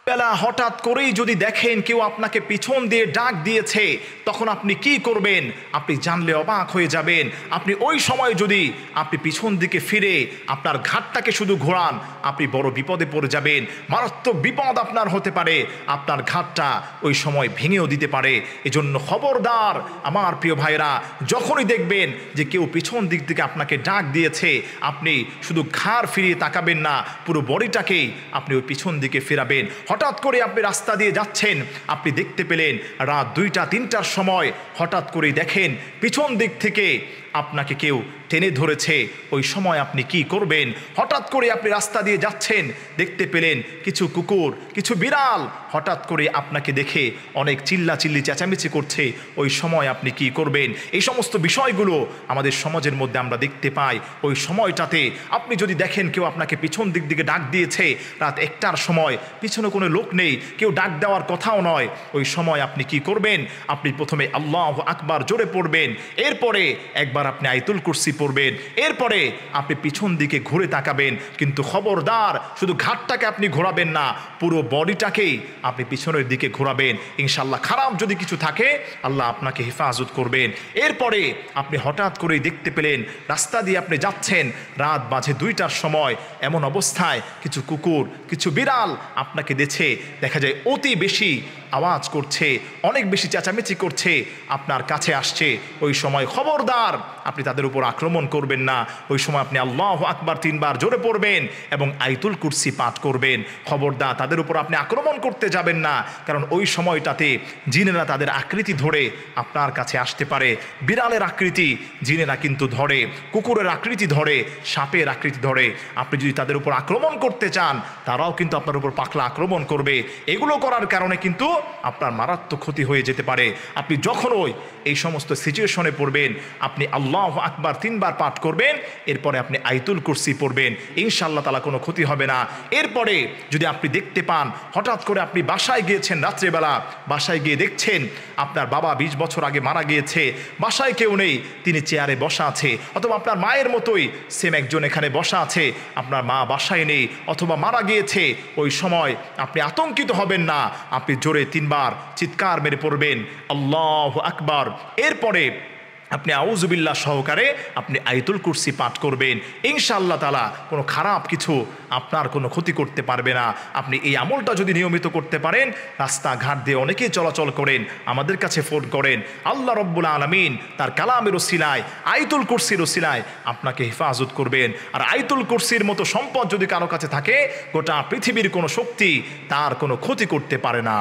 বেলা হঠাৎ করেই যদি দেখেন কেউ আপনাকে পিছন দিয়ে ডাক দিয়েছে, তখন আপনি কি করবেন? আপনি জানলে অবাক হয়ে যাবেন। আপনি ওই সময় যদি আপনি পিছন দিকে ফিরে আপনার ঘাটটাকে শুধু ঘোরান, আপনি বড় বিপদে পড়ে যাবেন। মারাত্মক বিপদ আপনার হতে পারে, আপনার ঘাটটা ওই সময় ভেঙেও দিতে পারে। এজন্য খবরদার আমার প্রিয় ভাইরা, যখনই দেখবেন যে কেউ পিছন দিক থেকে আপনাকে ডাক দিয়েছে, আপনি শুধু ঘাড় ফিরিয়ে তাকাবেন না, পুরো বডিটাকেই আপনি ওই পিছন দিকে ফেরাবেন। হঠাৎ করে আপনি রাস্তা দিয়ে যাচ্ছেন, আপনি দেখতে পেলেন রাত 2টা-3টার সময় হঠাৎ করেই দেখেন পিছন দিক থেকে আপনাকে কেউ টেনে ধরেছে, ওই সময় আপনি কি করবেন? হঠাৎ করে আপনি রাস্তা দিয়ে যাচ্ছেন, দেখতে পেলেন কিছু কুকুর, কিছু বিড়াল হঠাৎ করে আপনাকে দেখে অনেক চিল্লাচিল্লি চেঁচামেচি করছে, ওই সময় আপনি কি করবেন? এই সমস্ত বিষয়গুলো আমাদের সমাজের মধ্যে আমরা দেখতে পাই। ওই সময়টাতে আপনি যদি দেখেন কেউ আপনাকে পিছন দিক দিকে ডাক দিয়েছে, রাত 1টার সময়, পিছনে কোনো লোক নেই, কেউ ডাক দেওয়ার কথাও নয়, ওই সময় আপনি কি করবেন? আপনি প্রথমে আল্লাহু আকবার জোরে পড়বেন, এরপরে একবার আপনি আয়াতুল কুরসি পড়বেন, এরপরে আপনি পিছন দিকে ঘুরে তাকাবেন। কিন্তু খবরদার শুধু ঘাটটাকে আপনি ঘোরাবেন না, পুরো বডিটাকেই আপনি পিছনের দিকে ঘোরাবেন। ইনশাআল্লাহ খারাপ যদি কিছু থাকে আল্লাহ আপনাকে হেফাজত করবেন। এরপরে আপনি হঠাৎ করেই দেখতে পেলেন রাস্তা দিয়ে আপনি যাচ্ছেন, রাত বাজে 2টার সময়, এমন অবস্থায় কিছু কুকুর, কিছু বিড়াল আপনাকে দেখা যায় অতি বেশি আওয়াজ করছে, অনেক বেশি চেঁচামেচি করছে, আপনার কাছে আসছে। ওই সময় খবরদার আপনি তাদের উপর আক্রমণ করবেন না। ওই সময় আপনি আল্লাহু আকবার 3 বার জোরে পড়বেন এবং আয়াতুল কুরসি পাঠ করবেন। খবরদার তাদের উপর আপনি আক্রমণ করতে যাবেন না, কারণ ওই সময়টাতে জিনেরা তাদের আকৃতি ধরে আপনার কাছে আসতে পারে। বিড়ালের আকৃতি জিনেরা কিন্তু ধরে, কুকুরের আকৃতি ধরে, সাপের আকৃতি ধরে। আপনি যদি তাদের উপর আক্রমণ করতে চান, তারাও কিন্তু আপনার উপর পাকলা আক্রমণ করবে। এগুলো করার কারণে কিন্তু আপনার মারাত্মক ক্ষতি হয়ে যেতে পারে। আপনি যখনই এই সমস্ত সিচুয়েশনে পড়বেন, আপনি আল্লাহু আকবার 3 বার পাঠ করবেন, এরপরে আপনি আয়াতুল কুরসি পড়বেন, ইনশাআল্লাহ তাআলা কোনো ক্ষতি হবে না। এরপরে যদি আপনি দেখতে পান হঠাৎ করে আপনি বাসায় গিয়েছেন, রাত্রেবেলা বাসায় গিয়ে দেখছেন আপনার বাবা 20 বছর আগে মারা গিয়েছে, বাসায় কেউ নেই, তিনি চেয়ারে বসা আছে, অথবা আপনার মায়ের মতোই সেম একজন এখানে বসা আছে, আপনার মা বাসায় নেই অথবা মারা গিয়েছে, ওই সময় আপনি আতঙ্কিত হবেন না। আপনি জোরে 3 বার চিৎকার মেরে পড়বেন আল্লাহু আকবার, এরপরে আপনি আউযুবিল্লাহ সহকারে আপনি আয়াতুল কুরসি পাঠ করবেন। ইনশাআল্লাহ তাআলা কোনো খারাপ কিছু আপনার কোনো ক্ষতি করতে পারবে না। আপনি এই আমলটা যদি নিয়মিত করতে পারেন, রাস্তাঘাট দিয়ে অনেকেই চলাচল করেন, আমাদের কাছে ফোন করেন, আল্লাহ রব্বুল আলামিন তার কালামের ওসিলায়, আয়াতুল কুরসির ওসিলায় আপনাকে হেফাজত করবেন। আর আয়াতুল কুরসির মতো সম্পদ যদি কারো কাছে থাকে, গোটা পৃথিবীর কোনো শক্তি তার কোনো ক্ষতি করতে পারে না।